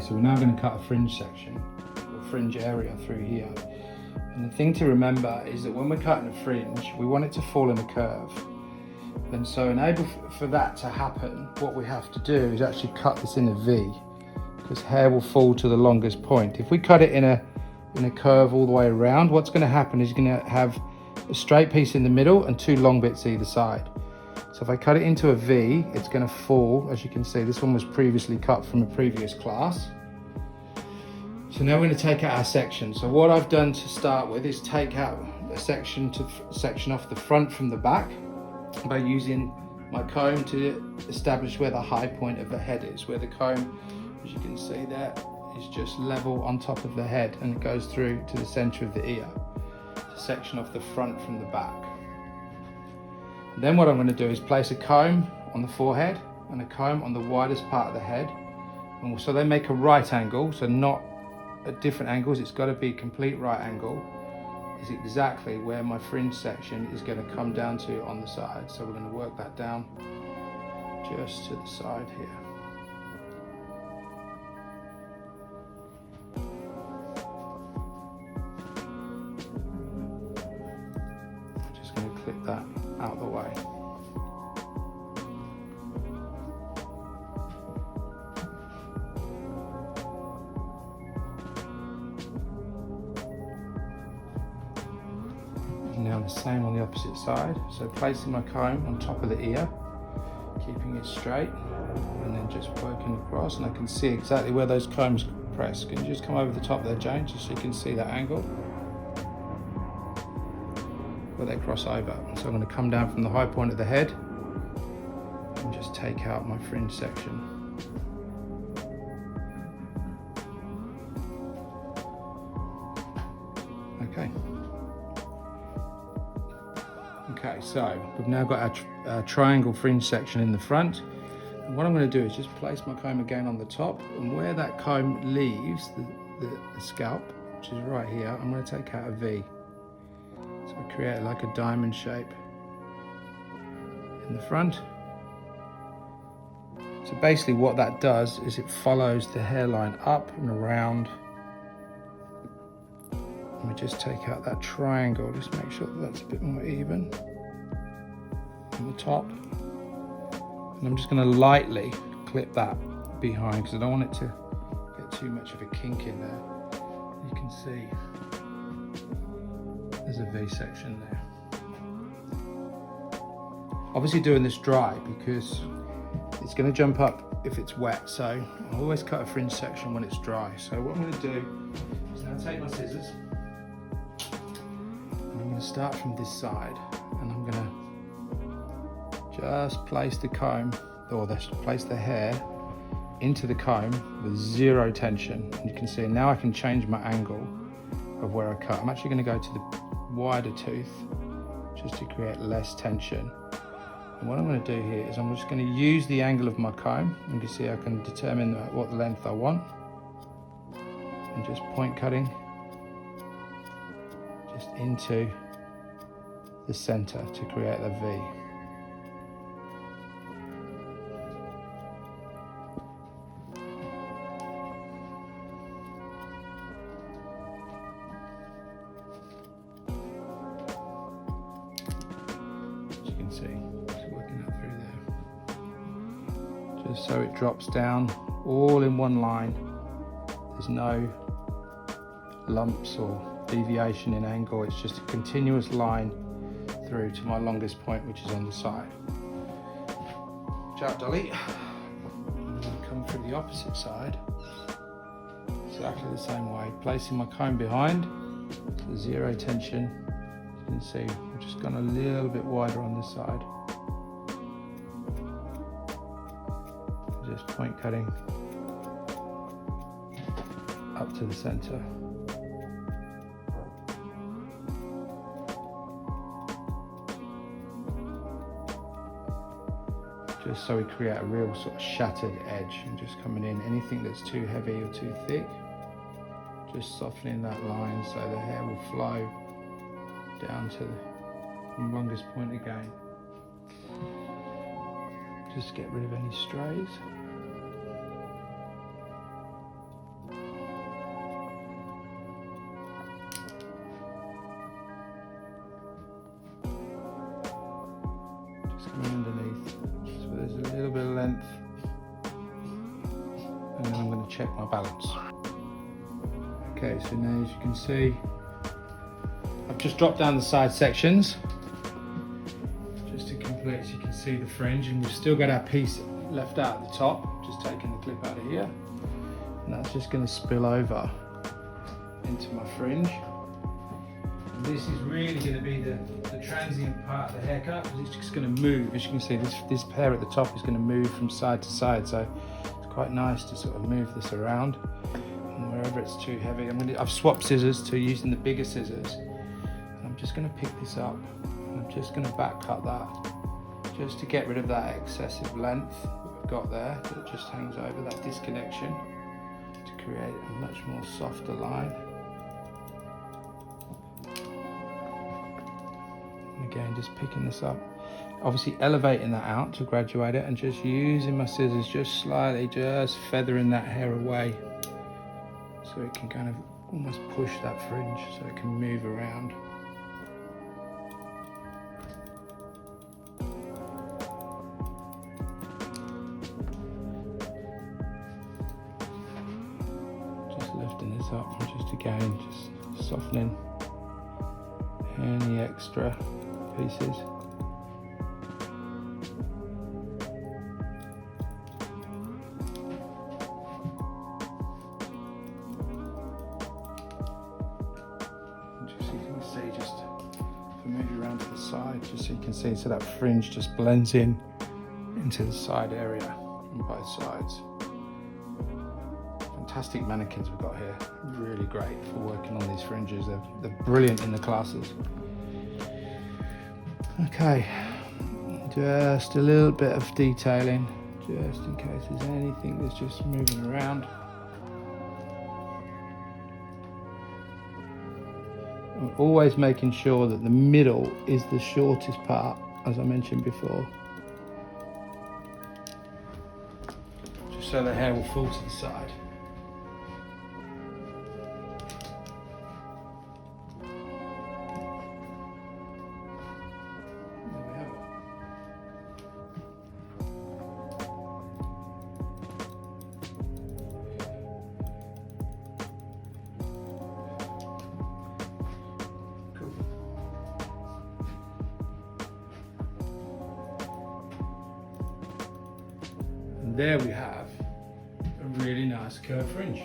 so we're now going to cut a fringe section, or fringe area through here. And the thing to remember is that when we're cutting a fringe, we want it to fall in a curve. And so for that to happen, what we have to do is actually cut this in a V, because hair will fall to the longest point. If we cut it in a curve all the way around, what's going to happen is you're going to have a straight piece in the middle and two long bits either side. So if I cut it into a V, it's going to fall. As you can see, this one was previously cut from a previous class. So now we're going to take out our section. So what I've done to start with is take out a section off the front from the back by using my comb to establish where the high point of the head is, where the comb, as you can see there, is just level on top of the head, and it goes through to the center of the ear. To section off the front from the back. And then what I'm going to do is place a comb on the forehead and a comb on the widest part of the head, and so they make a right angle, so not at different angles, it's got to be a complete right angle, is exactly where my fringe section is going to come down to on the side. So we're going to work that down just to the side here. Just going to clip that out of the way. Now the same on the opposite side, so placing my comb on top of the ear, keeping it straight, and then just working across, and I can see exactly where those combs press. Can you just come over the top there, Jane, just so you can see that angle where they cross over. So I'm going to come down from the high point of the head and just take out my fringe section. Okay, so we've now got our triangle fringe section in the front, and what I'm going to do is just place my comb again on the top, and where that comb leaves the scalp, which is right here, I'm going to take out a V. So I create like a diamond shape in the front. So basically what that does is it follows the hairline up and around. And we just take out that triangle, just make sure that that's a bit more even on the top. And I'm just going to lightly clip that behind, because I don't want it to get too much of a kink in there. You can see there's a V section there. Obviously doing this dry because it's going to jump up if it's wet, so I always cut a fringe section when it's dry. So what I'm going to do is now take my scissors. I'm going to start from this side, and I'm going to just place the comb, or place the hair into the comb with zero tension. And you can see now I can change my angle of where I cut. I'm actually going to go to the wider tooth just to create less tension. And what I'm going to do here is I'm just going to use the angle of my comb. You can see I can determine what length I want, and just point cutting just into the center to create a V. As you can see, just working that through there. Just so it drops down all in one line. There's no lumps or deviation in angle, it's just a continuous line through to my longest point, which is on the side. Watch out, Dolly. Come through the opposite side, exactly the same way, placing my comb behind, so zero tension. You can see I've just gone a little bit wider on this side. Just point cutting up to the center. Just so we create a real sort of shattered edge, and just coming in anything that's too heavy or too thick, just softening that line so the hair will flow down to the longest point again. Just get rid of any strays. length. And then I'm going to check my balance. Okay, so now as you can see, I've just dropped down the side sections just to complete, so you can see the fringe, and we've still got our piece left out at the top, just taking the clip out of here. And that's just going to spill over into my fringe. And this is really going to be the transient part of the haircut, because it's just going to move. As you can see, this hair at the top is going to move from side to side, so it's quite nice to sort of move this around. And wherever it's too heavy, I've swapped scissors to using the bigger scissors. And I'm just going to pick this up, and I'm just going to back cut that, just to get rid of that excessive length that we've got there that just hangs over, that disconnection, to create a much more softer line. And again, just picking this up, obviously elevating that out to graduate it, and just using my scissors just slightly, just feathering that hair away, so it can kind of almost push that fringe so it can move around. Just lifting this up, and just again, just softening any extra pieces. Just move around to the side, just so you can see, so that fringe just blends in into the side area on both sides. Fantastic mannequins we've got here, really great for working on these fringes. They're brilliant in the classes. Okay, just a little bit of detailing, just in case there's anything that's just moving around. I'm always making sure that the middle is the shortest part, as I mentioned before, just so the hair will fall to the side. There we have it. And there we have a really nice curved fringe.